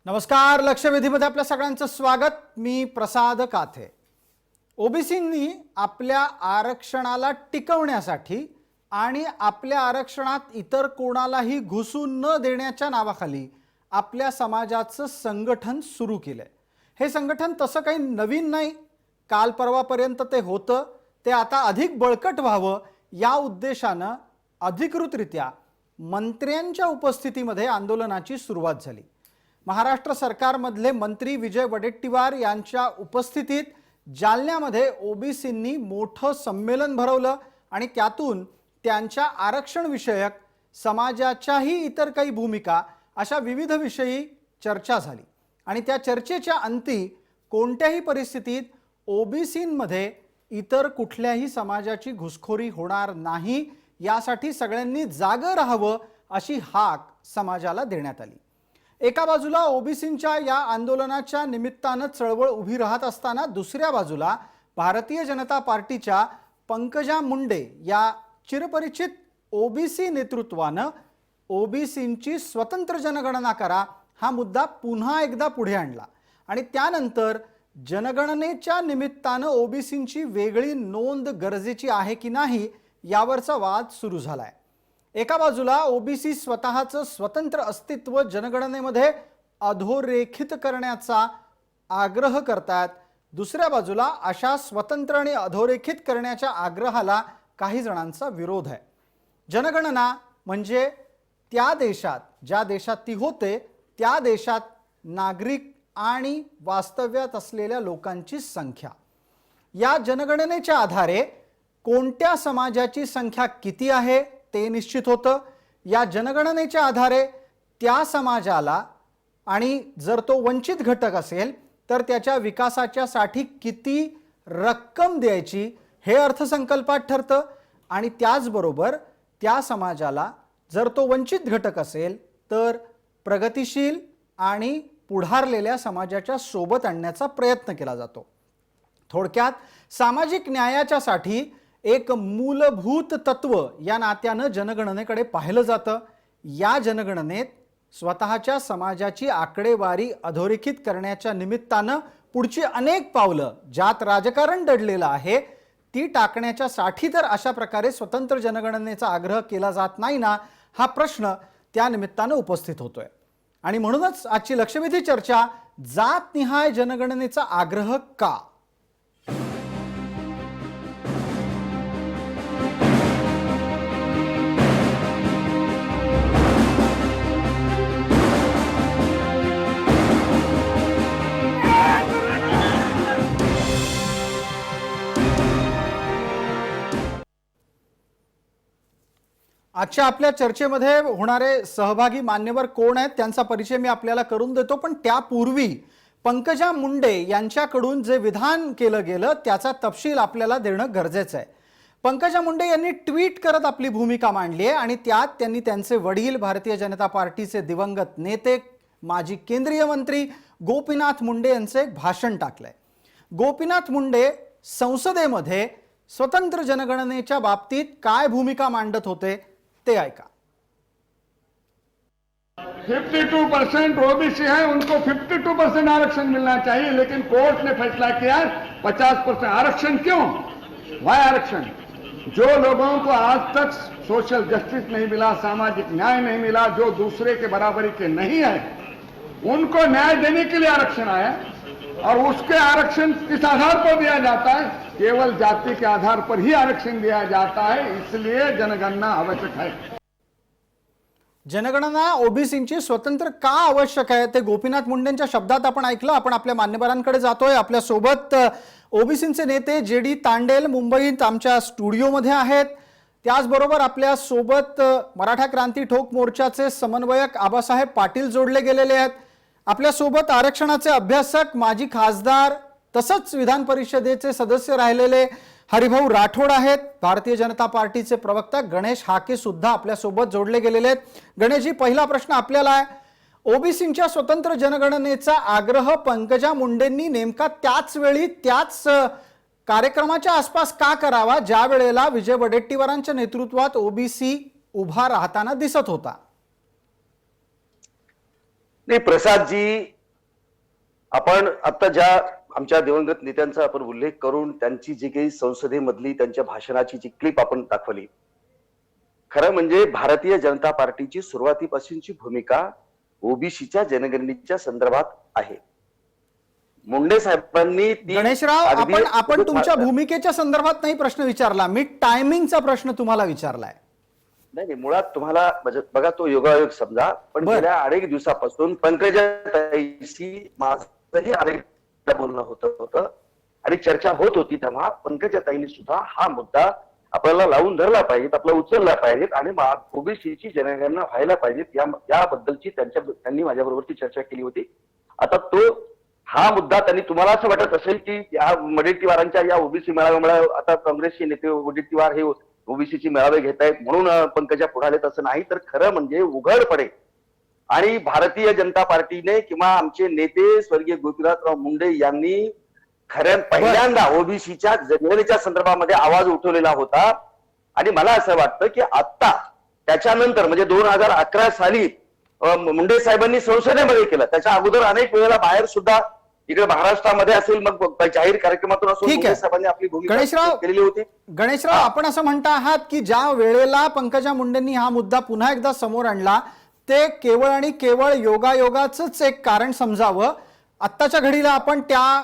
नमस्कार, लक्षवेधीमध्ये आपल्या सगळ्यांचं स्वागत। मी प्रसाद काथे। ओबीसींनी आपल्या आरक्षणाला टिकवण्यासाठी आणि आपल्या आरक्षणात इतर कोणालाही घुसू न देण्याच्या नावाखाली आपल्या समाजाचं संघटन सुरू केलंय। हे संघटन तसं काही नवीन नाही, काल परवापर्यंत ते होतं, ते आता अधिक बळकट व्हावं या उद्देशानं अधिकृतरित्या मंत्र्यांच्या उपस्थितीमध्ये आंदोलनाची सुरुवात झाली। महाराष्ट्र सरकारमधले मंत्री विजय वडेट्टीवार यांच्या उपस्थितीत जालन्यामध्ये ओबीसींनी मोठं संमेलन भरवलं आणि त्यातून त्यांच्या आरक्षण विषयक समाजाच्याही इतर काही भूमिका अशा विविध विषयी चर्चा झाली आणि त्या चर्चेच्या अंती कोणत्याही परिस्थितीत ओबीसींमध्ये इतर कुठल्याही समाजाची घुसखोरी होणार नाही यासाठी सगळ्यांनी जागं राहावं अशी हाक समाजाला देण्यात आली। एका बाजूला ओबीसींच्या या आंदोलनाच्या निमित्तानं चळवळ उभी राहत असताना दुसऱ्या बाजूला भारतीय जनता पार्टीच्या पंकजा मुंडे या चिरपरिचित ओबीसी नेतृत्वानं ओबीसींची स्वतंत्र जनगणना करा हा मुद्दा पुन्हा एकदा पुढे आणला आणि त्यानंतर जनगणनेच्या निमित्तानं ओबीसींची वेगळी नोंद गरजेची आहे की नाही यावरचा वाद सुरू झालाय। एका बाजूला ओबीसी स्वतःचं स्वतंत्र अस्तित्व जनगणनेमध्ये अधोरेखित करण्याचा आग्रह करतात, दुसऱ्या बाजूला अशा स्वतंत्र आणि अधोरेखित करण्याच्या आग्रहाला काही जणांचा विरोध आहे। जनगणना म्हणजे त्या देशात, ज्या देशात ती होते त्या देशात नागरिक आणि वास्तव्यात असलेल्या लोकांची संख्या। या जनगणनेच्या आधारे कोणत्या समाजाची संख्या किती आहे ते निश्चित होतं। या जनगणनेच्या आधारे त्या समाजाला आणि जर तो वंचित घटक असेल तर त्याच्या विकासाच्यासाठी किती रक्कम द्यायची हे अर्थसंकल्पात ठरतं आणि त्याचबरोबर त्या समाजाला जर तो वंचित घटक असेल तर प्रगतिशील आणि पुढारलेल्या समाजाच्या सोबत आणण्याचा प्रयत्न केला जातो। थोडक्यात सामाजिक न्यायाच्यासाठी एक मूलभूत तत्व या नात्यानं जनगणनेकडे पाहिलं जातं। या जनगणनेत स्वतःच्या समाजाची आकडेवारी अधोरेखित करण्याच्या निमित्तानं पुढची अनेक पावलं ज्यात राजकारण दडलेलं आहे ती टाकण्याच्या साठी तर अशा प्रकारे स्वतंत्र जनगणनेचा आग्रह केला जात नाही ना, हा प्रश्न त्या निमित्तानं उपस्थित होतोय। आणि म्हणूनच आजची लक्षवेधी चर्चा जातनिहाय जनगणनेचा आग्रह का। आजच्या आपल्या चर्चेमध्ये होणारे सहभागी मान्यवर कोण आहेत त्यांचा परिचय मी आपल्याला करून देतो, पण त्यापूर्वी पंकजा मुंडे यांच्याकडून जे विधान केलं गेलं त्याचा तपशील आपल्याला देणं गरजेचं आहे। पंकजा मुंडे यांनी ट्विट करत आपली भूमिका मांडली आहे आणि त्यात त्यांनी त्यांचे वडील भारतीय जनता पार्टीचे दिवंगत नेते माजी केंद्रीय मंत्री गोपीनाथ मुंडे यांचे एक भाषण टाकलंय। गोपीनाथ मुंडे संसदेमध्ये स्वतंत्र जनगणनेच्या बाबतीत काय भूमिका मांडत होते ते ऐका। 52% ओबीसी है, उनको 52% आरक्षण मिलना चाहिए, लेकिन कोर्ट ने फैसला किया 50% आरक्षण। क्यों? वाई आरक्षण? जो लोगों को आज तक सोशल जस्टिस नहीं मिला, सामाजिक न्याय नहीं मिला, जो दूसरे के बराबरी के नहीं है, उनको न्याय देने के लिए आरक्षण आया और उसके आरक्षण किस आधार पर दिया जाता है? केवल जाति के आधार पर ही आरक्षण दिया जाता है, इसलिए जनगणना आवश्यक है। जनगणना ओबीसींची स्वतंत्र का आवश्यक आहे ते गोपीनाथ मुंडेंच्या शब्दात आपण ऐकलं। आपण आपल्या मान्यवरांकडे जातोय। आपल्या सोबत ओबीसींचे नेते जेडी तांडेल मुंबईत आमच्या स्टुडिओमध्ये आहेत, त्याचबरोबर आपल्या सोबत मराठा क्रांती ठोक मोर्चाचे समन्वयक आबासाहेब पाटील जोडले गेलेले आहेत। आपल्या सोबत आरक्षणाचे अभ्यासक माजी खासदार तसंच विधान परिषदेचे सदस्य राहिलेले हरिभाऊ राठोड आहेत। भारतीय जनता पार्टीचे प्रवक्ता गणेश हाके सुद्धा आपल्या सोबत जोडले गेलेले आहेत। गणेशजी, पहिला प्रश्न आपल्याला आहे, ओबीसींच्या स्वतंत्र जनगणनेचा आग्रह पंकजा मुंडेंनी नेमका त्याच वेळी त्याच कार्यक्रमाच्या आसपास का करावा ज्या वेळेला विजय वडेट्टीवारांच्या नेतृत्वात ओबीसी उभा राहताना दिसत होता? नाही प्रसादजी, आपण आता ज्या आमच्या दिवंगत नेत्यांचा आपण उल्लेख करून त्यांची जी काही संसदेमधली त्यांच्या भाषणाची जी क्लिप आपण दाखवली, खरं म्हणजे भारतीय जनता पार्टीची सुरुवातीपासूनची भूमिका ओबीसीच्या जनगणनेच्या संदर्भात आहे. मुंडे साहेबांनी ती गणेशराव, अगदी आपण तुमच्या भूमिकेच्या संदर्भात नाही प्रश्न विचारला, मी टायमिंगचा प्रश्न तुम्हाला विचारलाय. नाही, मुळात तुम्हाला बघा तो योगायोग समजा, पण गेल्या अनेक दिवसापासून पंकजाताईशी माझंही अनेक बोलणं होतं आणि चर्चा होत होती. तेव्हा पंकजाताईंनी सुद्धा हा मुद्दा आपल्याला लावून धरला पाहिजेत, आपला उचलला पाहिजेत आणि ओबीसीची जनगणना व्हायला पाहिजेत याबद्दलची त्यांनी माझ्याबरोबरची चर्चा केली होती. आता तो हा मुद्दा त्यांनी, तुम्हाला असं वाटत असेल की या वडेट्टीवारांच्या या ओबीसी मेळाव्यामुळे आता काँग्रेसचे नेते वडेट्टीवार हे ओबीसीचे मेळावे घेत आहेत म्हणून पंकजा पुढे आलेत, असं नाही. तर खरं म्हणजे उघडपणे आणि भारतीय जनता पार्टीने किंवा आमचे नेते स्वर्गीय गोपीनाथराव मुंडे यांनी पहिल्यांदा ओबीसीच्या जनगणनेच्या संदर्भामध्ये आवाज उठवलेला होता. आणि मला असं वाटतं की आता त्याच्यानंतर म्हणजे 2011 साली मुंडे साहेबांनी संसदेमध्ये केलं, त्याच्या अगोदर अनेक वेळेला बाहेर सुद्धा इकडे महाराष्ट्रामध्ये असेल मग जाहीर कार्यक्रमातून असून मुंडे साहेबांनी आपली भूमिका केलेली होती. गणेशराव, आपण असं म्हणता आहात की ज्या वेळेला पंकजा मुंडेंनी हा मुद्दा पुन्हा एकदा समोर आणला ते केवळ आणि केवळ योगायोगाचंच एक कारण समजावं. आत्ताच्या घडीला आपण त्या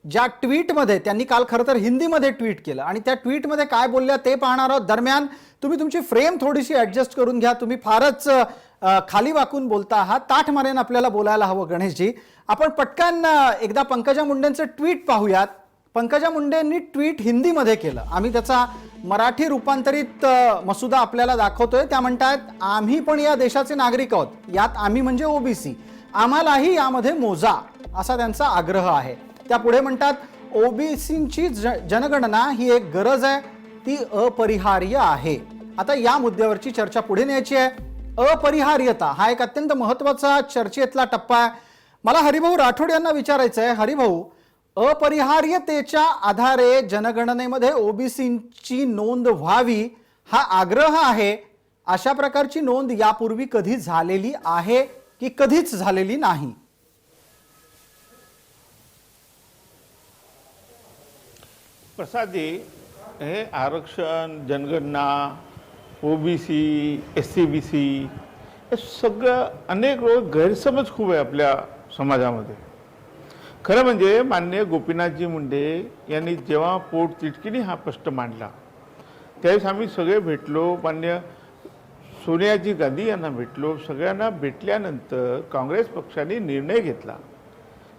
ज्या ट्विटमध्ये, त्यांनी काल खरं तर हिंदीमध्ये ट्विट केलं आणि त्या ट्विटमध्ये काय बोलल्या ते पाहणार आहोत. दरम्यान तुम्ही तुमची फ्रेम थोडीशी ऍडजस्ट करून घ्या, तुम्ही फारच खाली वाकून बोलता आहात. ताठ मारेन आपल्याला बोलायला हवं. गणेशजी, आपण पटकन एकदा पंकजा मुंडेंचं ट्विट पाहूयात. पंकजा मुंडेंनी ट्विट हिंदीमध्ये केलं, आम्ही त्याचा मराठी रूपांतरित मसुदा आपल्याला दाखवतोय. त्या म्हणतात, आम्ही पण या देशाचे नागरिक आहोत, यात आम्ही म्हणजे ओबीसी, आम्हालाही यामध्ये मोजा, असा त्यांचा आग्रह आहे. त्या पुढे म्हणतात, ओबीसीची जनगणना ही एक गरज आहे, ती अपरिहार्य आहे. आता या मुद्द्यावरची चर्चा पुढे न्यायची आहे. अपरिहार्यता हा एक अत्यंत महत्वाचा चर्चेतला टप्पा आहे. मला हरिभाऊ राठोड यांना विचारायचं आहे. हरिभाऊ, अपरिहार्यतेच्या आधारे जनगणनेमध्ये ओबीसीची नोंद व्हावी हा आग्रह आहे. अशा प्रकारची नोंद यापूर्वी कधी झालेली आहे की कधीच झालेली नाही? प्रसादजी, हे आरक्षण, जनगणना, ओबीसी, एससीबीसी हे सगळं अनेक लोक गैरसमज खूप आहे आपल्या समाजामध्ये. खरं म्हणजे माननीय गोपीनाथजी मुंडे यांनी जेव्हा पोटतिडकीने हा प्रश्न मांडला त्यावेळेस आम्ही सगळे भेटलो, माननीय सोनियाजी गांधी यांना भेटलो. सगळ्यांना भेटल्यानंतर काँग्रेस पक्षाने निर्णय घेतला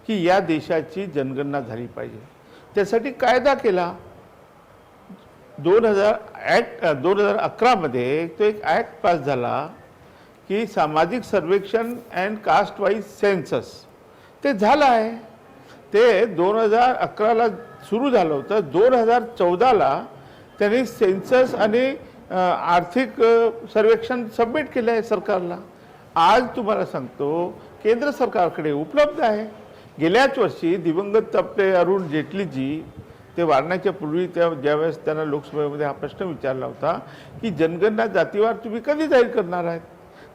की या देशाची जनगणना झाली पाहिजे. त्यासाठी कायदा केला. 2011 मध्ये तो एक ॲक्ट पास झाला की सामाजिक सर्वेक्षण अँड कास्ट वाईज सेन्सस. ते झालं आहे. ते 2011ला सुरू झालं होतं. 2014ला त्यांनी सेन्सस आणि आर्थिक सर्वेक्षण सबमिट केलं आहे सरकारला. आज तुम्हाला सांगतो केंद्र सरकारकडे उपलब्ध आहे. गेल्याच वर्षी दिवंगत आपले अरुण जेटलीजी ते वारण्याच्या पूर्वी ज्यावेळेस त्यांना लोकसभेमध्ये हा प्रश्न विचारला होता की जनगणना जातीवार तुम्ही कधी जाहीर करणार आहेत,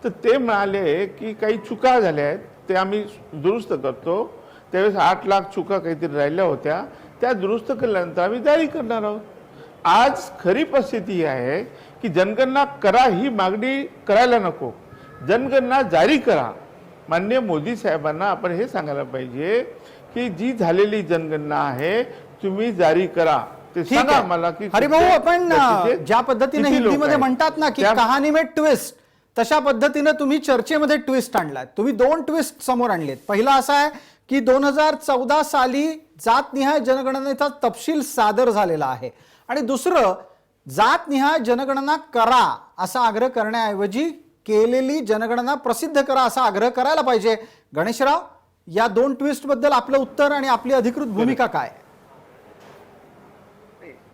तर ते म्हणाले की काही चुका झाल्या आहेत, ते आम्ही दुरुस्त करतो. त्यावेळेस 8 लाख चुका काहीतरी राहिल्या होत्या, त्या दुरुस्त केल्यानंतर आम्ही जारी करणार आहोत. आज खरी परिस्थिती ही आहे की जनगणना करा ही मागणी करायला नको, जनगणना जारी करा. माननीय मोदी साहेबांना आपण हे सांगायला पाहिजे की जी झालेली जनगणना आहे तुम्ही जारी करा. ते सांगा मला की हरिभाऊ, आपण ज्या पद्धतीने हिंदीमध्ये म्हणतात ना की कहाणी में ट्विस्ट, तशा पद्धतीने तुम्ही चर्चेमध्ये ट्विस्ट आणलात. तुम्ही 2 ट्विस्ट समोर आणलेत. पहिला असा आहे की 2014 साली जातनिहाय जनगणनेचा तपशील सादर झालेला आहे आणि दुसरं, जातनिहाय जनगणना करा असा आग्रह करण्याऐवजी केलेली जनगणना प्रसिद्ध करा असा आग्रह करायला पाहिजे. गणेशराव, या 2 ट्विस्ट बद्दल आपलं उत्तर आणि आपली अधिकृत भूमिका काय?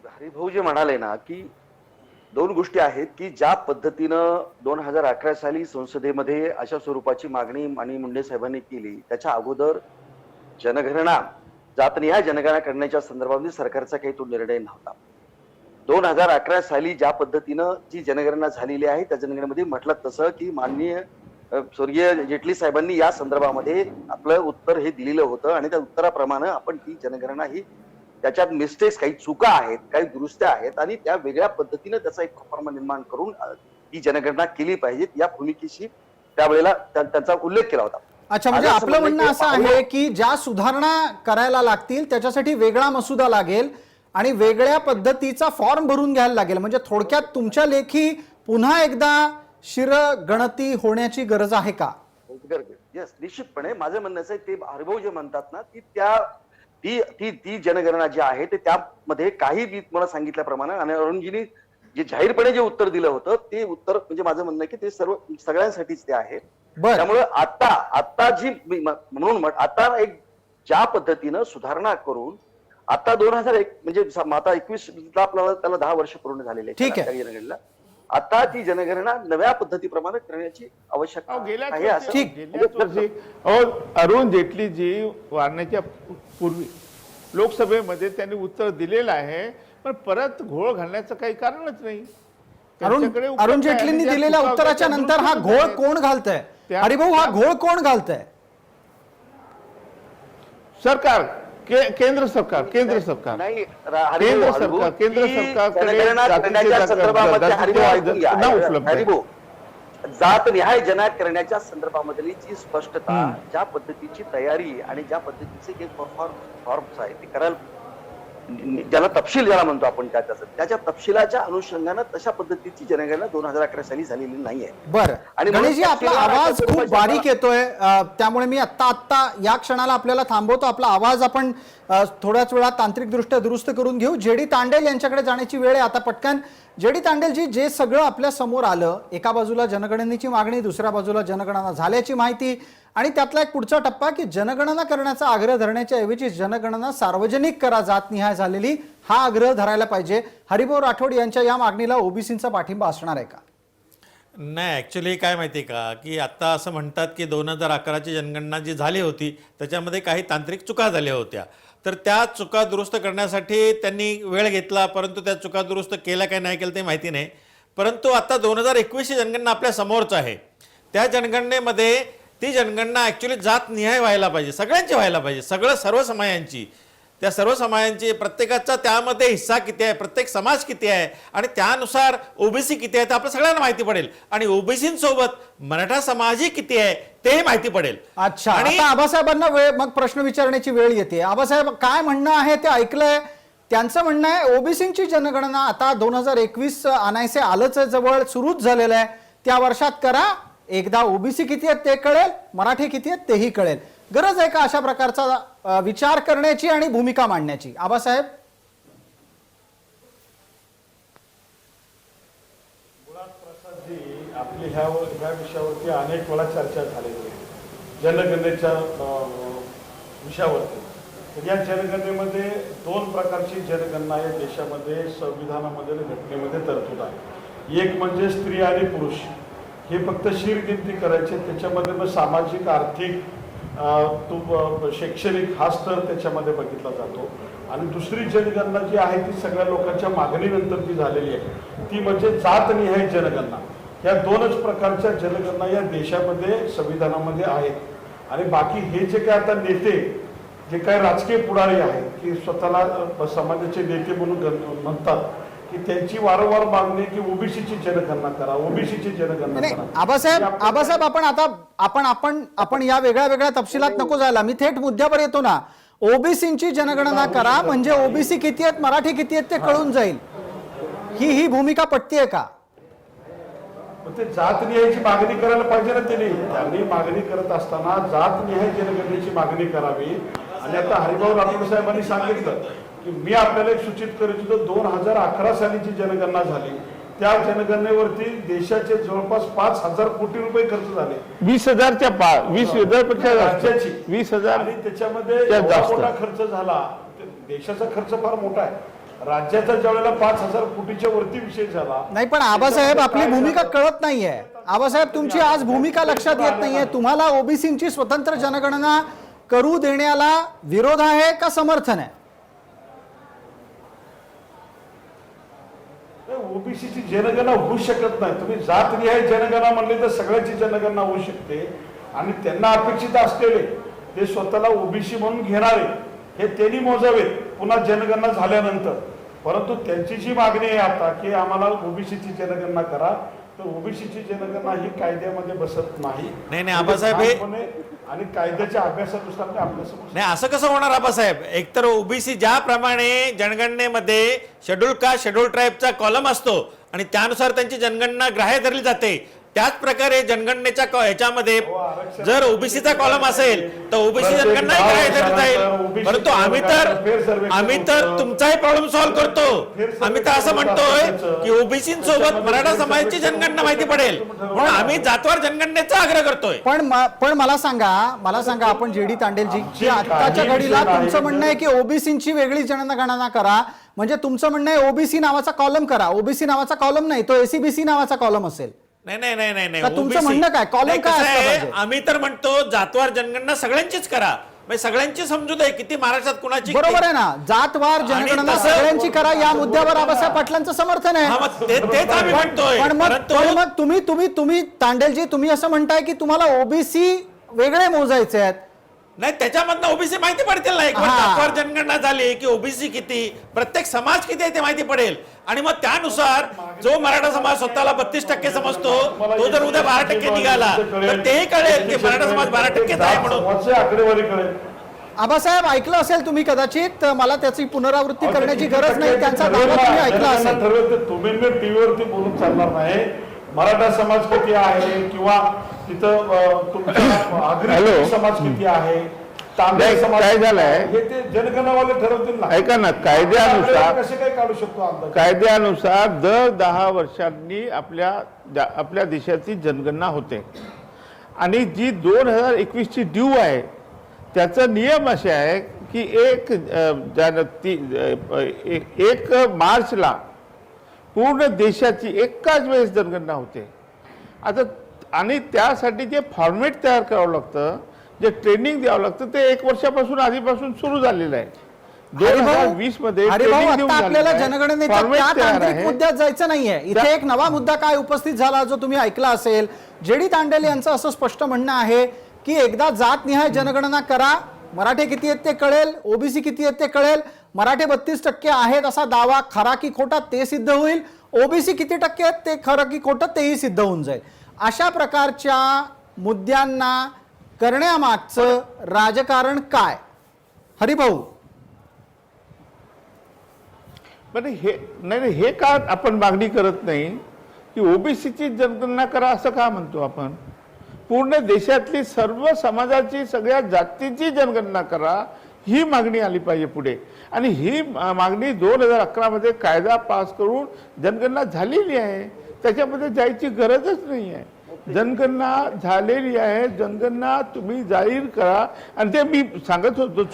हरिभाऊ जे म्हणाले ना की 2 गोष्टी आहेत की ज्या पद्धतीनं 2011 साली संसदेमध्ये अशा स्वरूपाची मागणी माननीय मुंडे साहेबांनी केली, त्याच्या अगोदर जनगणना, जातनिहाय जनगणना करण्याच्या संदर्भामध्ये सरकारचा काही तो निर्णय नव्हता. 2011 साली ज्या पद्धतीनं जी जनगणना झालेली आहे त्या जनगणनेमध्ये म्हटलं तसं की माननीय स्वर्गीय जेटली साहेबांनी या संदर्भामध्ये आपलं उत्तर हे दिलेलं होतं आणि त्या उत्तराप्रमाणे आपण ती जनगणना ही त्याच्यात मिस्टेक्स, काही चुका आहेत, काही दुरुस्त्या आहेत आणि त्या वेगळ्या पद्धतीने त्याचा एक फॉर्म निर्माण करून ती जनगणना केली पाहिजे या भूमिकेशी त्यावेळेला त्यांचा उल्लेख केला होता. अच्छा, म्हणजे आज असं आपलं म्हणणं म्हणणं की असं आहे की ज्या सुधारणा करायला लागतील त्याच्यासाठी वेगळा मसुदा लागेल आणि वेगळ्या पद्धतीचा फॉर्म भरून घ्यायला लागेल. म्हणजे थोडक्यात तुमच्या लेखी पुन्हा एकदा शिरगणती होण्याची गरज आहे का? येस, निश्चितपणे माझं म्हणणं असं आहे, ते हरिभाऊ जे म्हणतात ना, ती जनगणना जी आहे ते त्यामध्ये काही मी तुम्हाला सांगितल्याप्रमाणे आणि अरुणजींनी जे जाहीरपणे जे उत्तर दिलं होतं ते उत्तर म्हणजे माझं म्हणणं आहे की ते सगळ्यांसाठीच ते आहे. त्यामुळे आता जी म्हणून आता एक ज्या पद्धतीनं सुधारणा करून आता 2001 म्हणजे आता 21 आपल्याला त्याला 10 वर्ष पूर्ण झालेले ठीक आहे. जनगणनेला आता ती जनगणना नव्या पद्धतीप्रमाणे करण्याची आवश्यकता आहे असं. गेल्याच वर्षी अरुण जेटलीजी वाढण्याच्या पूर्वी लोकसभेमध्ये त्यांनी उत्तर दिलेलं आहे, पण परत घोळ घालण्याचं काही कारणच नाही. त्यांच्याकडे उत्तर अरुण आहे आणि जेटलींनी त्या दिलेल्या चुका उत्तराच्या होत्या, नंतर हा दुरुस्त घोळ आहे. कोण घालतंय? त्या- हरिभाऊ, हा घोळ कोण घालतंय? सरकार, केंद्र सरकार नाही केंद्र सरकारकडे करण्याच्या संदर्भामध्ये हरिभाऊ ऐकून घ्या. न उपलब्ध आहे. हरिभाऊ, जातनिहाय जनगणना करण्याच्या संदर्भामधली जी स्पष्टता, ज्या पद्धतीची तयारी आणि ज्या पद्धतीचे जे फॉर्म्स आहे ते करायला, ज्याला तपशील ज्याला म्हणतो आपण, त्याच्या तपशिलाच्या अनुषंगाने तशा पद्धतीची जनगणना 2011 साली झालेली नाहीये. बरं, आणि गणेशजी, आपला आवाज खूप बारीक येतोय, त्यामुळे मी आत्ता या क्षणाला आपल्याला थांबवतो. आपला आवाज आपण थोड्याच वेळात तांत्रिकदृष्ट्या दुरुस्त करून घेऊ. जेडी तांडेल यांच्याकडे जाण्याची वेळ आहे आता. पटकन जेडी तांडेलजी, जे सगळं आपल्या समोर आलं, एका बाजूला जनगणनेची मागणी, दुसऱ्या बाजूला जनगणना झाल्याची माहिती आणि त्यातला एक पुढचा टप्पा की जनगणना करण्याचा आग्रह धरण्याच्या ऐवजी जनगणना सार्वजनिक करा, जातनिहाय झालेली, हा आग्रह धरायला पाहिजे. हरिभाऊ राठोड यांच्या या मागणीला ओबीसींचा पाठिंबा असणार आहे का? नाही, ॲक्च्युली काय माहिती आहे का, की आत्ता असं म्हणतात की 2011ची जनगणना जी झाली होती त्याच्यामध्ये काही तांत्रिक चुका झाल्या होत्या, तर त्या चुका दुरुस्त करण्यासाठी त्यांनी वेळ घेतला, परंतु त्या चुका दुरुस्त केल्या काय नाही केलं ते माहिती नाही. परंतु आता 2021ची जनगणना आपल्या समोरच आहे. त्या जनगणनेमध्ये ती जनगणना ॲक्च्युली जातनिहाय व्हायला पाहिजे, सगळ्यांची व्हायला पाहिजे, सर्व समाजांची. त्या सर्व समाजांची प्रत्येकाचा त्यामध्ये हिस्सा किती आहे, प्रत्येक समाज किती आहे आणि त्यानुसार ओबीसी किती आहे ते आपल्या सगळ्यांना माहिती पडेल आणि ओबीसींसोबत मराठा समाजही किती आहे तेही माहिती पडेल. अच्छा, आणि आता आबासाहेबांना मग प्रश्न विचारण्याची वेळ येते. आबासाहेब, काय म्हणणं आहे ते ऐकलंय. त्यांचं म्हणणं आहे ओबीसींची जनगणना आता 2021 आणायचे आलंच आहे, जवळ सुरूच झालेलं आहे, त्या वर्षात करा. एकदा ओबीसी किती आहेत ते कळेल, मराठी किती आहेत तेही कळेल. गरज आहे का अशा प्रकारचा विचार करण्याची आणि भूमिका मांडण्याची? आबासाहेब, आपली ह्या विषयावरती अनेक वेळा चर्चा झालेली आहे, जनगणनेच्या विषयावरती. तर या जनगणनेमध्ये 2 प्रकारची जनगणना या देशामध्ये संविधानामध्ये आणि घटनेमध्ये तरतूद आहे. एक म्हणजे स्त्री आणि पुरुष हे फक्त शिरगिनती करायचे, त्याच्यामध्ये मग सामाजिक, आर्थिक, शैक्षणिक हा स्तर त्याच्यामध्ये बघितला जातो. आणि दुसरी जनगणना जी आहे ती सगळ्या लोकांच्या मागणीनंतर ती झालेली आहे, ती म्हणजे जातनिहाय जनगणना. या 2च प्रकारच्या जनगणना या देशामध्ये संविधानामध्ये आहेत. आणि बाकी हे जे काय आता नेते, जे काय राजकीय पुढारी आहेत की स्वतःला समाजाचे नेते म्हणून म्हणतात, की त्यांची वारंवार मागणी की ओबीसीची जनगणना करा, ओबीसीची जनगणना करा. आबासाहेब, आपण या वेगळ्या तपशिलात नको जायला. मी थेट मुद्द्यावर येतो ना. ओबीसींची जनगणना करा म्हणजे ओबीसी किती आहेत, मराठी किती आहेत ते कळून जाईल. ही भूमिका पटतीये का? ते जातनिहायची मागणी करायला पाहिजे ना. त्यांनी मागणी करत असताना जातनिहाय जनगणनेची मागणी करावी. आणि आता हरिभाऊ राठोड साहेबांनी सांगितलं की मी आपल्याला एक सूचित करू इच्छितो, 2011 साली जी जनगणना झाली त्या जनगणनेवरती देशाचे जवळपास 5,000 कोटी रुपये खर्च झाले. 20,000 पेक्षा राज्याची 20,000 आणि त्याच्यामध्ये मोठा खर्च झाला. देशाचा खर्च फार मोठा आहे. राज्याचा ज्यावेळेला 5,000 कोटीच्या वरती विषय झाला. नाही, पण आबासाहेब, आपली भूमिका कळत नाहीये. आबासाहेब, तुमची आज भूमिका लक्षात येत नाहीये. तुम्हाला ओबीसींची स्वतंत्र जनगणना करू देण्याला विरोध आहे का समर्थन आहे? ओबीसीची जनगणना होऊ शकत नाही. तुम्ही जातनिहाय जनगणना म्हणली तर सगळ्याची जनगणना होऊ शकते आणि त्यांना अपेक्षित असलेले ते स्वतःला ओबीसी म्हणून घेणारे हे त्यांनी मोजावेत पुन्हा जनगणना झाल्यानंतर. परंतु त्यांची जी मागणी आहे आता की आम्हाला ओबीसीची जनगणना करा, तर ओबीसीची जनगणना ही कायद्यामध्ये बसत नाही. नाही, आबासाहेब, हे आणि कायद्याच्या अभ्यासानुसार ते अभ्यासानुसार नाही, असं कसं होणार आबासाहेब? एकतर ओबीसी ज्याप्रमाणे जनगणनेमध्ये शेड्यूल कास्ट शेड्यूल ट्राईबचा कॉलम असतो आणि त्यानुसार त्यांची जनगणना ग्राह्य धरली जाते, त्याच प्रकारे जनगणनेच्या ह्याच्यामध्ये जर ओबीसीचा कॉलम असेल तर ओबीसी जनगणना ग्राह्य धरली जाईल. परंतु आम्ही तर तुमचाही प्रॉब्लेम सॉल्व्ह करतो. आम्ही तर असं म्हणतोय की ओबीसी सोबत मराठा समाजाची जनगणना माहिती पडेल म्हणून आम्ही जातवार जनगणनेचा आग्रह करतोय. पण मला सांगा आपण जेडी तांडेलजी की आताच्या घडीला तुमचं म्हणणं आहे की ओबीसीची वेगळी जनगणना करा, म्हणजे तुमचं म्हणणं आहे ओबीसी नावाचा कॉलम करा. ओबीसी नावाचा कॉलम नाही, तो एसीबीसी नावाचा कॉलम असेल. नाही, का तुमचं म्हणणं काय? कॉलम काय असलं पाहिजे? आम्ही तर म्हणतो जातवार जनगणना सगळ्यांचीच करा, म्हणजे सगळ्यांची समजूत आहे किती महाराष्ट्रात कुणाची. बरोबर आहे ना, जातवार जनगणना सगळ्यांची करा या मुद्द्यावर आबासाहेब पाटलांचं समर्थन आहे. तेच आम्ही म्हणतोय. पण मग तुम्ही तांडेलजी तुम्ही असं म्हणताय की तुम्हाला ओबीसी वेगळे मोजायचे आहेत. नाही, त्याच्यामधनं ओबीसी माहिती पडतील ना. एक वेळ जातवार जनगणना झाली की ओबीसी किती, प्रत्येक समाज किती आहे ते माहिती पडेल आणि मग त्यानुसार जो मराठा समाज स्वतःला 32% समजतो तो जर उद्या 12% निघाला तर तेही कळेल की मराठा समाज 12% आहे म्हणून. आकडेवारी कळेल. आबासाहेब ऐकलं असेल तुम्ही कदाचित, मला त्याची पुनरावृत्ती करण्याची गरज नाही, त्यांचा दावा तुम्ही ऐकला असेल. ठरवलं तुम्ही मी टीव्हीवरती बोलून चालणार नाही. मराठा समाज किती आहे किंवा तिथं तुमचा आगरी समाज किती आहे, तांबे समाज काय झालंय हे ते जनगणनावाले ठरवतील ना. ऐका ना, कायद्यानुसार कसे काय काढू शकतो अंदाज? कायद्यानुसार दर 10 वर्षांनी आपल्या देशाची जनगणना होते आणि जी 2021ची ड्यू आहे त्याचा नियम असे आहे की 1 मार्चला पूर्ण देशाची एकाच वेळेस जनगणना होते. आता आणि त्यासाठी जे फॉर्मेट तयार करावं लागतं, जे ट्रेनिंग द्यावं लागतं, ते 1 वर्षापासून आधीपासून सुरू झालेलं आहे. 2020 मध्ये आपल्याला जनगणनेच्या त्या तांत्रिक मुद्द्यात जायचं नाहीये. इथे एक नवा मुद्दा काय उपस्थित झाला जो तुम्ही ऐकला असेल. जेडी तांडेल यांचं असं स्पष्ट म्हणणं आहे की एकदा जातनिहाय जनगणना करा, मराठे किती आहेत ते कळेल, ओबीसी किती आहेत ते कळेल, मराठे 32% आहेत असा दावा खरा की खोटा ते सिद्ध होईल, ओबीसी किती टक्के आहेत ते खरं की खोटं तेही सिद्ध होऊन जाईल. अशा प्रकारच्या मुद्द्यांना करण्यामागचं राजकारण काय? हरिभाऊ, नाही हे का आपण मागणी करत नाही की ओबीसीची जनगणना करा असं का म्हणतो आपण? पूर्ण देशातली सर्व समाजाची सगळ्या जातीची जनगणना करा ही मागणी आली पाहिजे पुढे. आणि ही मागणी 2011 मध्ये कायदा पास करून जनगणना झालेली आहे, त्याच्यामध्ये जायची गरजच नाही आहे. जनगणना झालेली आहे, जनगणना तुम्ही जाहीर करा. आणि ते मी सांगत होतो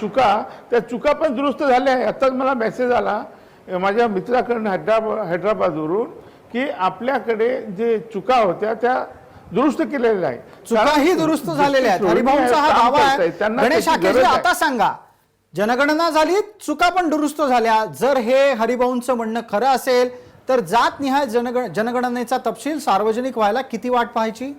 त्या चुका पण दुरुस्त झाल्या आहे. आताच मला मेसेज आला माझ्या मित्राकडनं हैदराबादवरून की आपल्याकडे जे चुका होत्या त्या दुरुस्त केलेल्या आहे. चुकाही दुरुस्त झालेल्या आहेत. हरिभाऊंचा हा दावा आहे. गणेश आखेजी, आता सांगा, जनगणना झाली, चुका पण दुरुस्त झाल्या. जर हे हरिभाऊंचं म्हणणं खरं असेल तर जातनिहाय जनगणनेचा तपशील सार्वजनिक व्हायला किती वाट पाहायची?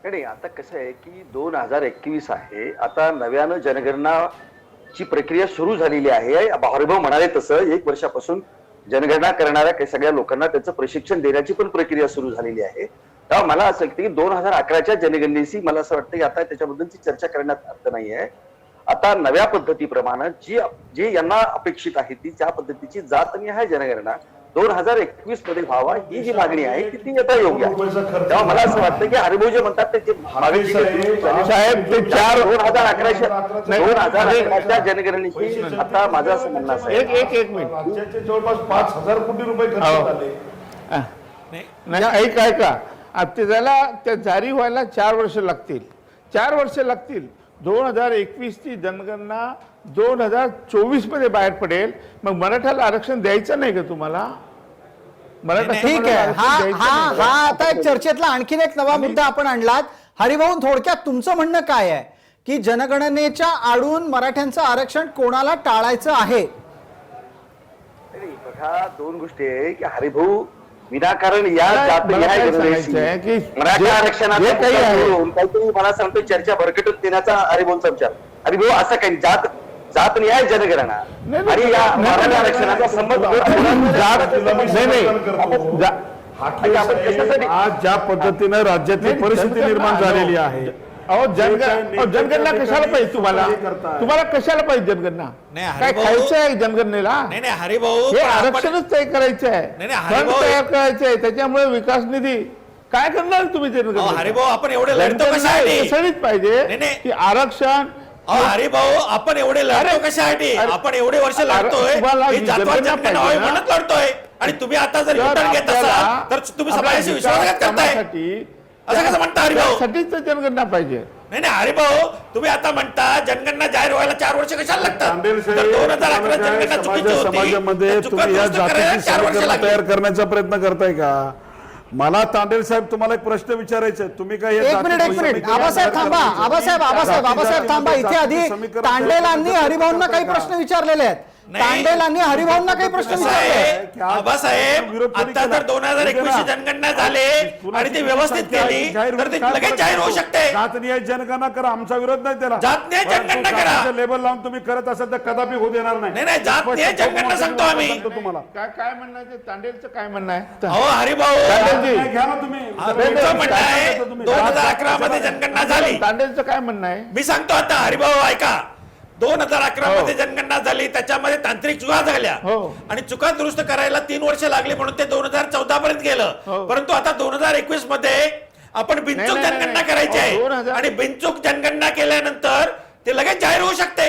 नाही, आता कसं आहे की 2021 आहे, आता नव्यानं जनगणनाची प्रक्रिया सुरू झालेली आहे. हरिभाऊ म्हणाले तसं 1 वर्षापासून जनगणना करणाऱ्या सगळ्या लोकांना त्याचं प्रशिक्षण देण्याची पण प्रक्रिया सुरू झालेली आहे. तेव्हा मला असं वाटतं की 2011च्या जनगणनेशी मला असं वाटतं की आता त्याच्याबद्दलची चर्चा करण्यात अर्थ नाही आहे. आता नव्या पद्धतीप्रमाणे जी यांना अपेक्षित आहे ती त्या पद्धतीची जातनिहाय जनगणना 2021 मध्ये व्हावा ही जी मागणी आहे ती आता योग्य आहे. तेव्हा मला असं वाटतं की हरिभाऊ जे म्हणतात ते साहेब ते 2011च्या जनगणनेची आता माझं असं म्हणणं असं आहे. एक मिनिट, राज्याचे जवळपास 5,000 कोटी रुपये खर्च झाले. नाही ऐका, त्याला त्या जारी व्हायला 4 वर्ष लागतील. 4 वर्ष लागतील. 2021 ची जनगणना 2024 मध्ये बाहेर पडेल. मग मराठाला आरक्षण द्यायचं नाही का तुम्हाला? ठीक आहे, हा आता एक चर्चेतला आणखीन एक नवा मुद्दा आपण आणलात. हरिभाऊ, थोडक्यात तुमचं म्हणणं काय आहे की जनगणनेच्या आडून मराठ्यांचं आरक्षण कोणाला टाळायचं आहे? ह्या दोन गोष्टी आहे की हरिभाऊ विनाकारण या मला जातीय काय गणनेशी सांगायचं आहे की जे मराठा आरक्षणाचा काही मुद्दा आहे घेऊन काहीतरी मला सांगतो चर्चा भरकटून देण्याचा हरिभाऊंचा विचार. हरिभाऊ असं काही जात न्याय जनगणना नाही, आणि या नाही, मराठा नाही, आरक्षणाचा संबंध हाके साहेब, आज ज्या पद्धतीनं राज्यातली परिस्थिती निर्माण झालेली आहे, अहो जे काही नेते जनगणना त्या कशाला ठिकाणी पाहिजे तुम्हाला हे करताय. तुम्हाला कशाला पाहिजे जनगणना नाही, काय हरिभाऊ- खायचं आहे जनगणनेला नाही नाही हरिभाऊ हे पण आपण- आरक्षणच तय करायचं आहे नाही, नाही, फंड हरिभाऊ- तयार करायचे आहे त्याच्यामुळे विकास निधी काय करणार तुम्ही जनगणना हरिभाऊ आपण एवढे लढतो कशासाठी कशानेच पाहिजे नाही, नाही. की आरक्षण हरिभाऊ आपण एवढे लढतो कशासाठी अरे- आपण एवढे वर्ष अरे, लढतोय तुम्हाला ही जातवार जनगणना जनगणना व्हावी पाहिजे ना? म्हणून लढतोय आणि तुम्ही आता जर तर युटर्न घेत आपल्याला असाल तर तुम्ही आपल्या समाजाशी विश्वासघात करताय कामासाठी असं कसं म्हणता हरिभाऊ? त्यासाठीच तर जनगणना पाहिजे नाही नाही हरिभाऊ तुम्ही आता म्हणता जनगणना जाहीर व्हायला 4 वर्ष कशाला लागतात तांडेल तर साहेब, 2011 तुम्हाला काय जनगणना चुकीची होती समाजामध्ये तर चुका तुम्ही या दुरुस्त करायला जातीची 4 वर्ष समीकरण लागली. तयार करण्याचा प्रयत्न करताय का? मला तांडेल साहेब तुम्हाला एक प्रश्न विचारायचा आहे. तुम्ही काय हे एक जातीचं मिनिट समीकरण आबासाहेब तयार थांबा करण्याचं- आबासाहेब थांबा इथे आधी समीकरण तांडेलांनी तयार हरिभाऊंना काही करण्याचं प्रश्न विचारलेले आहेत. नाही. तांडेलांनी हरिभाऊंना काही प्रश्न कसं विचारले आहे, आहेत. की आज आबासाहेब विरोध कोणी आता केला? जर 2021 जनगणना झाले आणि ती व्यवस्थित केली तर ती लगेच जाहीर होऊ शकते. जातनीय जनगणना करा, आमचा विरोध नाही त्याला. जातनीय जनगणना करा. परंतु लेबल लावून तुम्ही करत असाल तर कदापि होऊ देणार नाही, नाही, जातनीय जनगणना सांगतो आम्ही. तुम्हाला काय काय म्हणणं आहे ते तांडेलचं काय म्हणणं आहे अहो हरिभाऊ तांडेलजी, नाही, घ्या ना तुम्ही. तुमचं म्हणणं आहे 2011 मध्ये जनगणना झाली. तांडेलचं काय म्हणणं आहे मी सांगतो आता हरिभाऊ ऐका 2011 हो. मध्ये जनगणना झाली त्याच्यामध्ये तांत्रिक चुका झाल्या हो. आणि चुका दुरुस्त करायला 3 वर्ष लागली म्हणून ते 2014 पर्यंत गेलं हो. परंतु आता 2021 मध्ये आपण बिनचूक नाही, नाही, जनगणना नाही. करायची आहे 2000 आणि बिनचूक जनगणना केल्यानंतर ते लगेच जाहीर होऊ शकते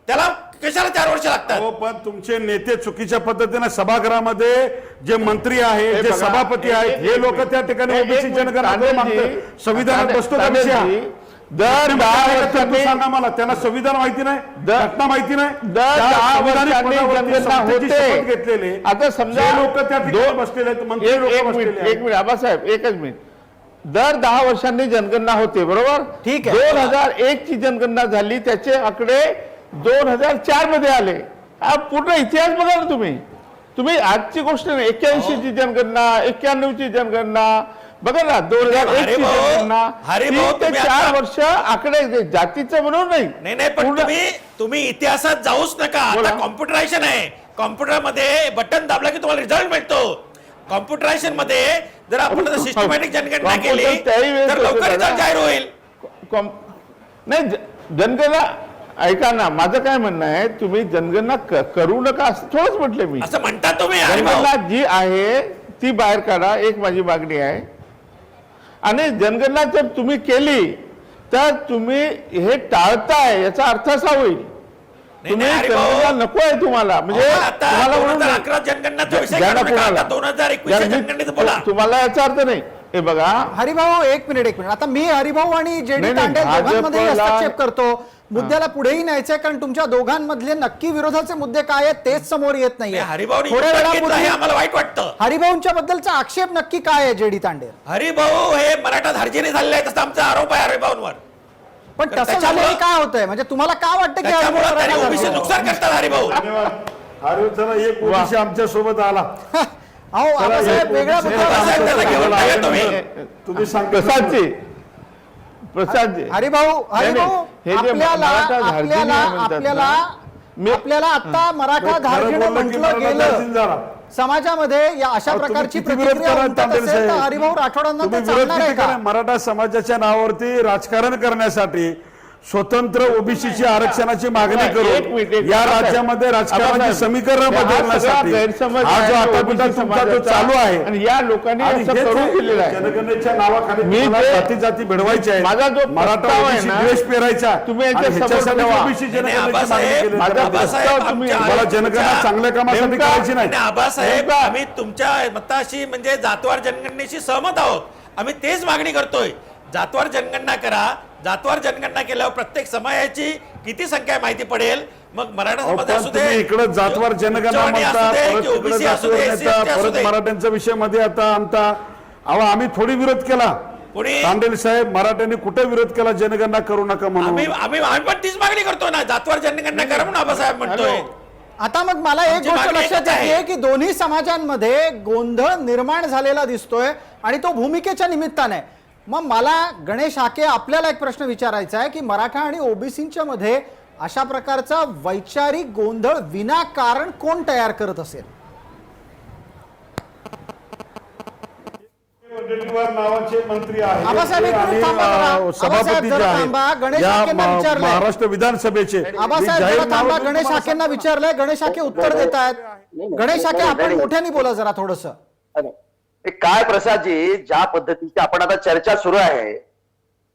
त्याला कशाला 4 वर्ष लागतात हो, पण तुमचे नेते चुकीच्या पद्धतीने सभागृहामध्ये जे मंत्री आहेत, हे जे बघा, सभापती आहेत, हे लोक त्या ठिकाणी एक ओबीसी मिनिट, जनगणना तांडेलजी, मागतात. संविधानात बसतो का विषय हा? तांडेलजी, दर 10 तू वर्षांनी सांगा मला, त्यांना संविधान माहिती नाही, घटना माहिती नाही, दर त्या 10 संविधानिक वर्षांनी पदावरती जनगणना सत्तेची होते. शपथ घेतलेले आता समजा लोक त्या ठिकाणी बसलेले आहेत, मंत्री एक लोक मिनिट बसलेले एक मिनिट आबासाहेब एकच मिनिट दर 10 वर्षांनी जनगणना होते बरोबर ठीक आहे. 2001 ची जनगणना झाली त्याचे आकडे 2004 मध्ये आले हा पूर्ण इतिहास बघा ना तुम्ही आजची गोष्ट नाही 81 ची जनगणना 91 ची जनगणना बघा ना 2001 ची हरिभाऊ, जनगणना हरिभाऊ, 3 ते तुम्ही 4 आता- वर्ष आकडे जातीचं म्हणून नाही नाही पण पूर्ण- तुम्ही इतिहासात जाऊच नका बोला. आता कॉम्प्युटरायझेशन आहे कॉम्प्युटरमध्ये बटन दाबला की तुम्हाला रिझल्ट मिळतो कॉम्प्युटरायझेशन मध्ये जर आपण सिस्टमॅटिक जनगणना केली कॉम्प्युटर त्याही वेळेस तर लवकर होतं रिझल्ट ना. जाहीर होईल नाही जनगणना ऐका ना माझं काय म्हणणं आहे तुम्ही जनगणना करू नका असं थोडंच म्हटलं मी असं म्हणता तुम्ही हरिभाऊ. जनगणना जी आहे ती बाहेर काढा एक माझी मागणी आहे आणि जनगणना जर तुम्ही केली तर तुम्ही हे टाळताय याचा अर्थ असा होईल तुम्ही नाही, हरिभाऊ. जनगणना नको आहे तुम्हाला म्हणजे अहो, आता तुम्हाला म्हणून 2011 जनगणनाचा विषय ज्यांना काढू नका. कोणाला? आता 2021 ज्यांनी- जनगणनेचं बोला. तुम्हाला याचा अर्थ नाही हे बघा हरिभाऊ एक मिनिट आता मी हरिभाऊ आणि जेडी नाही, तांडे भाजपला- दोघांमध्ये हस्तक्षेप करतो मुद्द्याला पुढेही न्यायचंय कारण तुमच्या दोघांमधले नक्की विरोधाचे मुद्दे काय आहेत तेच समोर येत नाहीये हरिभाऊनी थोड्या युक्ती घेतलं वेळापूर्वी हे आम्हाला वाईट वाटतं हरिभाऊंच्या बद्दलचा आक्षेप नक्की काय आहे जेडी तांडे हरिभाऊ हे मराठा धार्जिने झालेले आहेत असा आमचा आरोप आहे हरिभाऊंवर पण तर तसं त्याच्यामुळं- झालेलं काय होतंय म्हणजे तुम्हाला काय वाटतं की त्याच्यामुळे हरिभाऊ त्यांनी मराठा ओबीसी झाले? नुकसान करतात हरिभाऊ धन्यवाद. अरे चला एक ओबीसी आमच्या सोबत आला. अहो आबासाहेब वेगळ्या आबासाहेब त्याला घेऊन मुद्द्यावर टाका तुम्ही. तुम्ही सांगता प्रसादजी हरिभाऊ हरिभाऊ हे जे आपल्याला मराठा धार्जिणे आपल्याला म्हणतात ना, आपल्याला आपल्याला आता मराठा धार्जिणे म्हटलं गेलं समाजामध्ये या अशा अहो, तुम्ही प्रकारची किती विरोध प्रतिक्रिया कराल उमटत तांडेल असेल तर साहेब? हरिभाऊ राठोडांना तुम्ही ते विरोध चालणार आहे किती का करा? मराठा समाजाच्या नावावरती राजकारण करण्यासाठी स्वतंत्र ओबीसीची आरक्षणाची मागणी एक करून मिनिट. या राज्यामध्ये राजकारणाची आबासाहेब, समीकरण हा सगळा बदलण्यासाठी गैरसमज हा जो आहे आता ओबीसी तुमचा जो समाजाचा चालू आहे आणि या लोकांनी आणि असं हेच करून आहे, दिलेलं आहे जनगणनेच्या नावाखाली मी तुम्हाला जे- जाती जाती भिडवायच्या आहेत. माझा जो मराठा प्रस्ताव आहे ओबीसी ना, द्वेष पेरायचा तुम्ही याच्या आणि ह्याच्यासाठी समोर ठेवा. ओबीसी नाही, जनगणनेची मागणी आबासाहेब, केली माझा जाते. आबासाहेब, प्रस्ताव तुम्ही आमच्या- मला जनगणना चांगल्या कामासाठी नेमका- करायची नाही नाही, आबासाहेब नेमका- आम्ही तुमच्या मताशी म्हणजे जातवार जनगणनेशी सहमत आहोत आम्ही तेच मागणी करतोय जातवार जनगणना करा जातवार जनगणना केल्यावर प्रत्येक समाजाची किती संख्या आहे माहिती पडेल मग मराठा अहो, समाज पण असू दे तुम्ही इकडं जातवार जनगणना उच्चवर्णीय म्हणता असू दे, परत की तिकडे ओबीसी असू दे, जातीवर SC, नेता, ST असू परत दे. मराठ्यांच्या विषय मध्ये आता आणता अहो आम्ही थोडी विरोध केला कोणी? तांडेल साहेब मराठ्यांनी कुठे विरोध केला जनगणना करू नका म्हणून आम्ही आम्ही आम्ही पण तीच मागणी करतो ना जातवार जनगणना करा म्हणून आबासाहेब म्हणतोय आता मग मला एक आमची गोष्ट मागणी लक्षात एकच आहे. येते की दोन्ही समाजांमध्ये गोंधळ निर्माण झालेला दिसतोय आणि तो भूमिकेच्या निमित्ताने. मग मला गणेश हाके आपल्याला एक प्रश्न विचारायचा आहे की मराठा आणि ओबीसीच्या मध्ये अशा प्रकारचा वैचारिक गोंधळ विनाकारण कोण तयार करत असेल? वडेट्टीवार नावाचे मंत्री आहेत आबासाहेब, एक मिनिट थांबा जरा. सभापती आबासाहेब, जे जरा आहेत थांबा. गणेश या हाकेंना विचारलंय. महाराष्ट्र विधानसभेचे आबासाहेब मी जाहीर जरा थांबा. नाव गणेश तुम्हाला हाकेंना विचारलंय. गणेश हाके उत्तर देत आहेत. गणेश हाके आपण मोठ्याने बोला जरा थोडस. काय प्रसादजी, ज्या पद्धतीची आपण आता चर्चा सुरू आहे,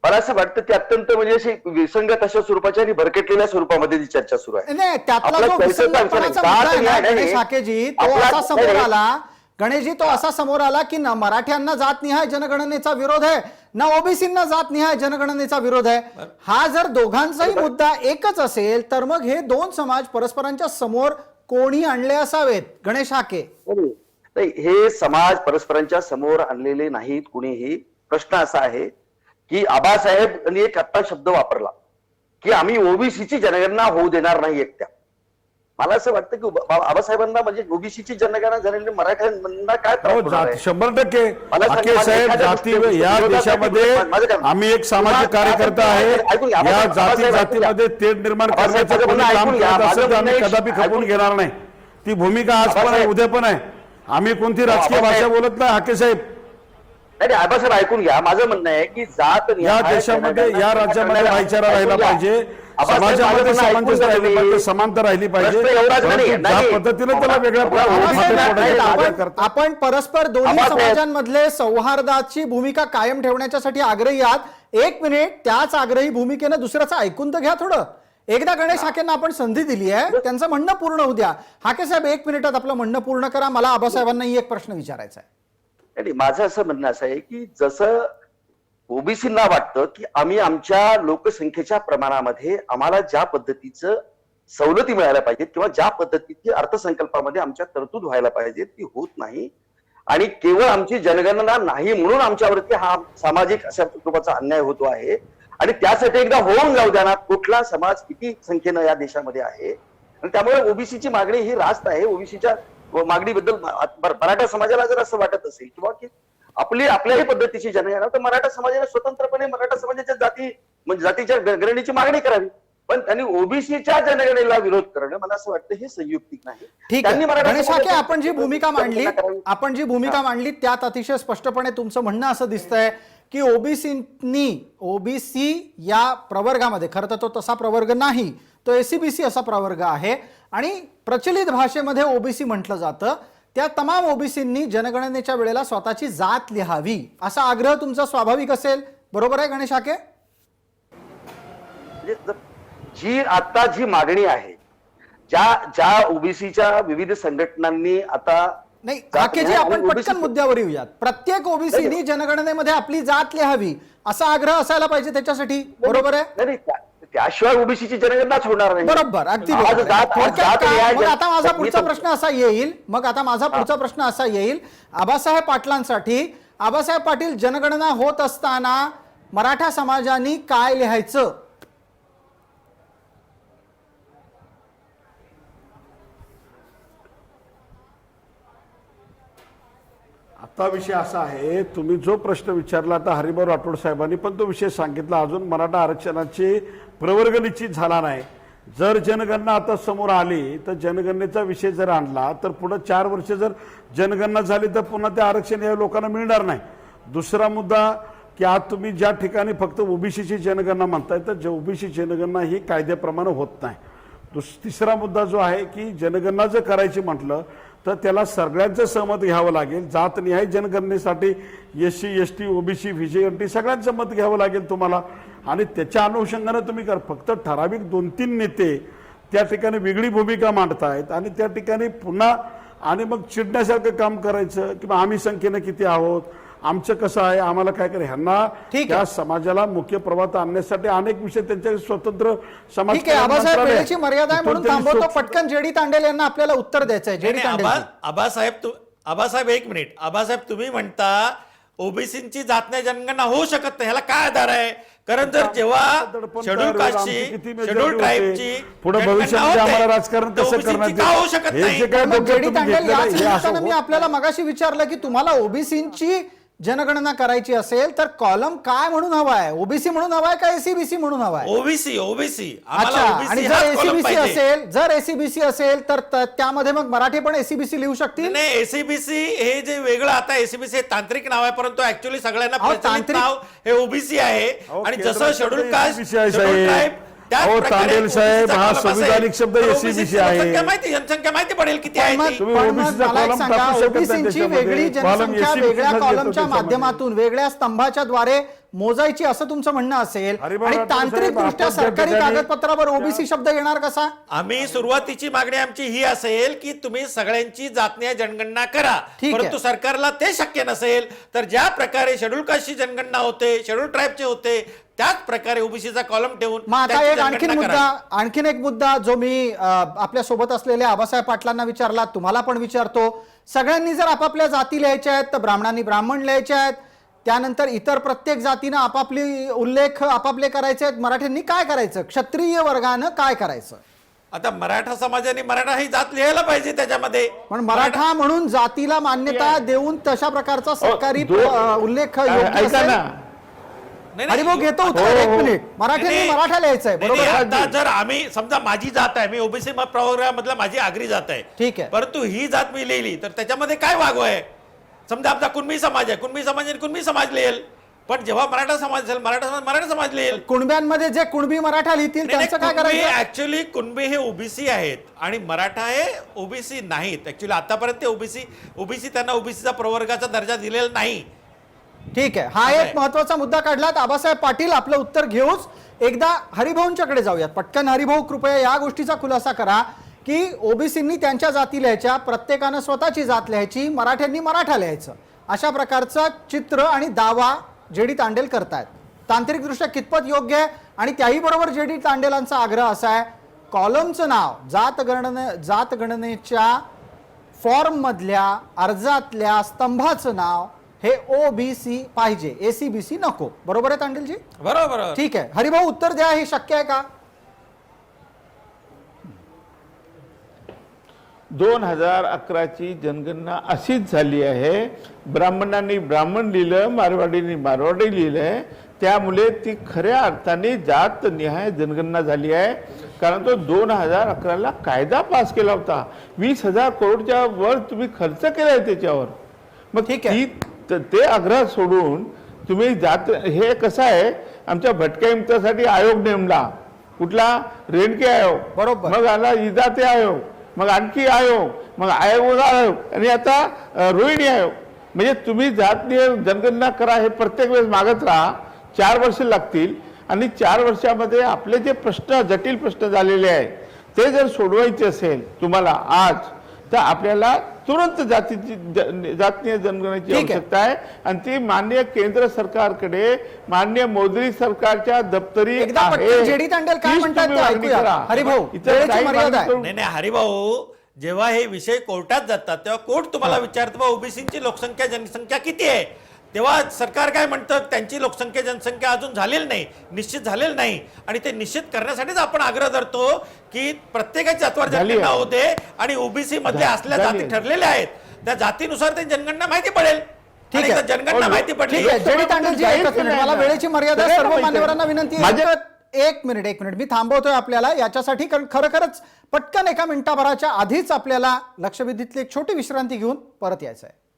मला असं वाटतं ती अत्यंत म्हणजे अशी विसंगत अशा स्वरूपाच्या आणि भरकटलेल्या स्वरूपामध्ये ती चर्चा सुरू आहे. नाही, त्यातला आपला जो चर्चेचा विषय विसंगतपणाचा नाही. मुद्दा आहे ना, जात नाही, गणेश हाकेजी, तो आपला- असा समोर नाही. आला. गणेशजी, तो असा समोर आला की ना मराठ्यांना जातनिहाय जनगणनेचा विरोध आहे ना ओबीसींना जातनिहाय जनगणनेचा विरोध आहे. हा जर दोघांचाही मुद्दा एकच असेल तर मग हे दोन समाज परस्परांच्या समोर कोणी आणले असावेत? गणेश हाके, नाही, हे समाज परस्परांच्या समोर आणलेले नाहीत कुणीही. प्रश्न असा आहे की आबासाहेबांनी एक आत्ता शब्द वापरला की आम्ही ओबीसीची जनगणना होऊ देणार नाही एकट्या. मला असं वाटतं की आबासाहेबांना म्हणजे ओबीसीची जनगणना झालेली मराठ्यांना काय त्रास होणार आहे? 100% मला सांगा, हाके साहेब, एखाद्या जाती गोष्टी- या विरोधासाठी देशामध्ये माझं काय- आम्ही एक सामाजिक तुम्हाला- कार्यकर्ता आहे. ऐकून घ्या, या आबासाहेब, जाती ऐकून घ्या. जातीमध्ये तेढ निर्माण आबासाहेब, करण्याचं कोणी ऐकून काम घ्या. करत असेल तर माझं आम्ही म्हणणं कदापि आहे- खपवून घेणार नाही. ती भूमिका आज पण आहे, आबासाहेब- उद्या पण आहे. आम्ही कोणती राजकीय भाषा आबासाहेब- बोलत नाही. हाके साहेब, नाही आबासाहेब ऐकून घ्या, माझं म्हणणं आहे की जात या देशामध्ये या राज्यामध्ये भाईचारा राहिला पाहिजे, समाजामध्ये सामंजस्य राहिलं पाहिजे, समानता राहिली पाहिजे. प्रश्न एवढाच नाही. परंतु ज्या नाही. पद्धतीने त्याला वेगळ्या आबासाहेब, प्रकारे आपण परस्पर दोन्ही आबासाहेब- समाजांमधले सौहार्दाची भूमिका कायम ठेवण्यासाठी आग्रही आहात. एक मिनिट, त्याच आग्रही भूमिकेनं दुसऱ्याचं ऐकून तर घ्या थोडं. एकदा गणेश हाकेंना आपण संधी दिली आहे, त्यांचं म्हणणं पूर्ण होऊ द्या. हाके साहेब, 1 मिनिटात आपलं म्हणणं पूर्ण करा. मला आबासाहेबांनाही एक प्रश्न विचारायचा आहे. नाही, माझं असं म्हणणं असं आहे की जसं ओबीसींना वाटतं की आम्ही आमच्या लोकसंख्येच्या प्रमाणामध्ये आम्हाला ज्या पद्धतीचं सवलती मिळायला पाहिजेत किंवा ज्या पद्धतीची अर्थसंकल्पामध्ये आमच्या तरतूद व्हायला पाहिजे ती होत नाही, आणि केवळ आमची जनगणना नाही म्हणून आमच्यावरती हा सामाजिक अशा स्वरूपाचा अन्याय होतो आहे. आणि त्यासाठी एकदा होऊन जाऊ द्या ना, कुठला समाज किती संख्येनं या देशामध्ये आहे. आणि त्यामुळे ओबीसीची मागणी ही रास्त आहे. ओबीसीच्या मागणीबद्दल मराठा समाजाला जर असं वाटत असेल किंवा की आपल्याही पद्धतीची जनगणना, तर मराठा समाजाने स्वतंत्रपणे मराठा समाजाच्या म्हणजे जातीच्या गणनेची मागणी करावी. पण त्यांनी ओबीसीच्या जनगणनेला विरोध करणं मला असं वाटतं हे संयुक्तिक नाही. ठीक त्यांनी आहे मराठा गणेश हाके, समाजाची आपण जी भूमिका मांडली करावी. त्यात अतिशय स्पष्टपणे तुमचं म्हणणं असं दिसतंय की ओबीसी या प्रवर्गामध्ये, खरं तर तो तसा प्रवर्ग नाही, तो एसीबीसी असा प्रवर्ग आहे आणि प्रचलित भाषेमध्ये ओबीसी म्हटलं जातं. त्या तमाम ओबीसींनी जनगणनेच्या वेळेला स्वतःची जात लिहावी असा आग्रह तुमचा स्वाभाविक असेल, बरोबर आहे गणेश हाके? जी आता जी मागणी आहे, ज्या ओबीसीच्या विविध संघटनांनी आता नाही हाकेजी, आपण पटकन मुद्द्यावर येऊयात. प्रत्येक ओबीसीनी जनगणनेमध्ये आपली जात लिहावी असा आग्रह असायला पाहिजे त्याच्यासाठी, बरोबर आहे? नाही, त्याशिवाय ओबीसीची जनगणनाच होणार नाही. बरोबर, अगदी आज बरोबर. जात- थोडक्यात जात काय? न्याय मग आता माझा जन- पुढचा प्रश्न असा येईल, आबासाहेब पाटलांसाठी. आबासाहेब पाटील, जनगणना होत असताना मराठा समाजाने काय लिहायचं? आता विषय असा आहे, तुम्ही जो प्रश्न विचारला आता हरिभाऊ राठोड साहेबांनी पण तो विषय सांगितला. अजून मराठा आरक्षणाचे प्रवर्ग निश्चित झाला नाही. जर जनगणना आता समोर आली तर जनगणनेचा विषय जर आणला तर पुढे 4 वर्ष जर जनगणना झाली तर पुन्हा ते आरक्षण या लोकांना मिळणार नाही. दुसरा मुद्दा की आज तुम्ही ज्या ठिकाणी फक्त ओबीसीची जनगणना म्हणताय तर ओबीसी जनगणना ही कायद्याप्रमाणे होत नाही. तिसरा मुद्दा जो आहे की जनगणना जर करायची म्हटलं तर त्याला सगळ्यांचं सहमत घ्यावं लागेल. जातनिहाय जनगणनेसाठी SC ST OBC VJMT सगळ्यांचं मत घ्यावं लागेल तुम्हाला, आणि त्याच्या अनुषंगाने तुम्ही फक्त ठराविक 2-3 नेते त्या ठिकाणी वेगळी भूमिका मांडतायत आणि त्या ठिकाणी पुन्हा आणि मग चिडण्यासारखं काम करायचं की आम्ही संख्येनं किती आहोत, आमचं कसं आहे, आम्हाला काय करायचं. ह्यांना त्या समाजाला मुख्य प्रवाहात आणण्यासाठी अनेक विषय त्यांच्या स्वतंत्र समाज. ठीक आहे आबासाहेब, वेळेची मर्यादा आहे म्हणून थांबवतो. पटकन जेडी तांडेल यांना आपल्याला उत्तर द्यायचं आहे. JD Tandel, Abasaheb 1 minute. आबासाहेब, तुम्ही म्हणता ओबीसींची जातन्याय जनगणना होऊ शकत नाही, ह्याला काय आधार आहे? कारण जर जेव्हा दडपण शेड्यूल तयार होईल, कास्टची आमची किती majority शेड्यूल होते, ट्राईबची पुढे जनगणना भविष्यामध्ये होते, आम्हाला राजकारण तर कसं OBC ची करण्यात का होऊ शकत हे नाही? जे काय मग डोक्यात जेडी तुम्ही तांडेल घेतलेलं याच आहे, हे असं निमित्तानं मी आपल्याला मगाशी विचारलं की तुम्हाला ओबीसीची जनगणना करायची असेल तर कॉलम काय म्हणून हवा आहे? ओबीसी म्हणून हवा आहे का एसीबीसी म्हणून हवा आहे? ओबीसी अच्छा, आणि जर एसीबीसी असेल तर त्यामध्ये मग मराठी पण एसीबीसी लिहू शकतील? नाही, एसीबीसी हे जे वेगळं आता एसीबीसी हे तांत्रिक नाव आहे, परंतु ऍक्च्युअली सगळ्यांना अहो, प्रचलित तांत्रिक- नाव हे ओबीसी आहे. अहो, आणि केंद्र जसं शेड्यूल शब्द कास्ट, SCBC आहे, शेड्यूल साहेब. ट्राईब, त्याच अहो, प्रकारे तांडेल OBC साहेब, चा हा column असेल, संविधानिक शब्द तर SCBC OBC ची आहे. जनसंख्या माहिती पडेल किती पण आहे मग ती. तुम्ही पण OBC मग चा मला एक column सांगा, टाकू शकत नाही ओबीसीची त्याच्यामध्ये. वेगळी column जनसंख्या SCBC वेगळ्या घेतो कॉलमच्या त्याच्यामध्ये. माध्यमातून वेगळ्या स्तंभाच्या द्वारे मोजायची असं तुमचं म्हणणं असेल हरिभाऊ आणि राठोड साहेब, तांत्रिक दृष्ट्या आपण ज्या सरकारी ठिकाणी- कागदपत्रावर ओबीसी शब्द येणार कसा? आम्ही सुरुवातीची मागणी आमची ही असेल की तुम्ही सगळ्यांची जातीय जनगणना करा, ठीक आहे. परंतु सरकारला ते शक्य नसेल तर ज्या प्रकारे शेड्यूल कास्टची जनगणना होते, शेड्यूल ट्राईबचे होते, त्याच प्रकारे ओबीसीचा कॉलम ठेवून मग आता त्याची एक आणखीन एक मुद्दा जो मी आपल्या सोबत असलेल्या आबासाहेब पाटलांना विचारला, तुम्हाला पण विचारतो. सगळ्यांनी जर आपापल्या जाती लिहायच्या आहेत तर ब्राह्मणांनी ब्राह्मण लिहायच्या आहेत, त्यानंतर इतर प्रत्येक जातीनं आपापली उल्लेख आपापले करायचे आहेत. मराठ्यांनी काय करायचं? क्षत्रिय वर्गानं काय करायचं? आता मराठा समाजाने मराठा ही जात लिहायला पाहिजे त्याच्यामध्ये. पण मराठा म्हणून जातीला मान्यता देऊन तशा प्रकारचा सरकारी उल्लेख योग्य ऐका असेल? ना, नाही, हरिभाऊ नाही, घेतो उत्तर, एक मिनिट. मराठ्यांनी नाही, मराठा लिहायचंय, नाही, बरोबर? नाही, आता जर आम्ही समजा माझी जात आहे, मी ओबीसी प्रवर्गामधला माझी आगरी जात आहे, ठीक आहे. परंतु ही जात मी लिहिली तर त्याच्यामध्ये काय वागव आहे? समजा आमचा कुणबी समाज आहे, कुणबी समाजाने कुणबी समाज लिहेल, पण जेव्हा मराठा समाज असेल मराठा समाज लिहेल. कुणब्यांमध्ये जे कुणबी मराठा लिहितील त्यांचं काय करायचं? ऍक्च्युअली कुणबी हे ओबीसी आहेत आणि मराठा हे ओबीसी नाहीत. ऍक्च्युली आतापर्यंत ते ओबीसी त्यांना ओबीसीचा प्रवर्गाचा दर्जा दिलेला नाही. ठीक आहे, हा एक महत्वाचा मुद्दा काढलात आबासाहेब पाटील. आपलं उत्तर घेऊच एकदा हरिभाऊंच्याकडे जाऊयात. पटकन हरिभाऊ, कृपया या गोष्टीचा खुलासा करा की ओबीसींनी त्यांच्या जाती लिहायच्या, प्रत्येकानं स्वतःची जात लिहायची, मराठ्यांनी मराठा लिहायचं, अशा प्रकारचं चित्र आणि दावा जेडी तांडेल करतायत. तांत्रिकदृष्ट्या कितपत योग्य आहे? आणि त्याही बरोबर जेडी तांडेलांचा आग्रह असा आहे, कॉलमचं नाव जातगणनेच्या फॉर्म मधल्या अर्जातल्या स्तंभाचं नाव हे ओबीसी पाहिजे, एसीबीसी नको. बरोबर आहे तांडेलजी? बरोबर. ठीक आहे, हरिभाऊ उत्तर द्या, हे शक्य आहे का? 2011ची जनगणना अशीच झाली आहे. ब्राह्मणांनी ब्राह्मण लिहिलं, मारवाडींनी मारवाडी लिहिलंय, त्यामुळे ती खऱ्या अर्थाने जातनिहाय जनगणना झाली आहे. कारण तो 2011ला कायदा पास केला होता. 20,000 करोडच्या वर तुम्ही खर्च केलाय त्याच्यावर. मग ठीक आहे. ते आग्रह सोडून तुम्ही जात, हे कसं आहे, आमच्या भटक्या इमतासाठी आयोग नेमला, कुठला? रेणके आयोग, बरोबर. मग आला इदाते आयोग, मग आणखी आयोग, मग आयोग आणि आता रोहिणी आयोग. म्हणजे तुम्ही जातीय जनगणना करा हे प्रत्येक वेळेस मागत राहा, 4 वर्ष लागतील आणि 4 वर्षामध्ये आपले जे प्रश्न, जटिल प्रश्न झालेले आहेत ते जर सोडवायचे असेल तुम्हाला आज, तर आपल्याला तुरंत जातीय जनगणनेची आवश्यकता आहे. आणि ती माननीय केंद्र सरकारकडे, माननीय मोदी सरकारच्या दप्तरी एकदा पटकन जेडी तांडेल काय तीच म्हणतात तुम्ही ते मागणी ऐकूया. करा. हरिभाऊ, इतर वेळेची काही मर्यादा मागणी आहे. करू- नाही हरिभाऊ, जेव्हा हे विषय कोर्टात जातात तेव्हा कोर्ट तुम्हाला विचारतं ओबीसीची लोकसंख्या जनसंख्या किती आहे, तेव्हा सरकार काय म्हणतं, त्यांची लोकसंख्या जनसंख्या अजून झालेली नाही, निश्चित झालेली नाही. आणि ते निश्चित करण्यासाठीच आपण आग्रह धरतो की प्रत्येकाची जातवार जनगणना होते आणि ओबीसी मध्ये असल्या जाती ठरलेल्या आहेत, त्या जातीनुसार ते जनगणना माहिती पडेल. ठीक आणि आहे. एकदा जनगणना माहिती पडली. ठीक आहे, जेडी तांडेलजी एकच मिनिट, मला वेळेची मर्यादा आहे. सर्व मान्यवरांना विनंती आहे, एक मिनिट मी थांबवतोय आपल्याला याच्यासाठी, कारण खरोखरच पटकन 1 मिनिटाभराच्या आधीच आपल्याला लक्षवेधीतली एक छोटी विश्रांती घेऊन परत यायचं आहे.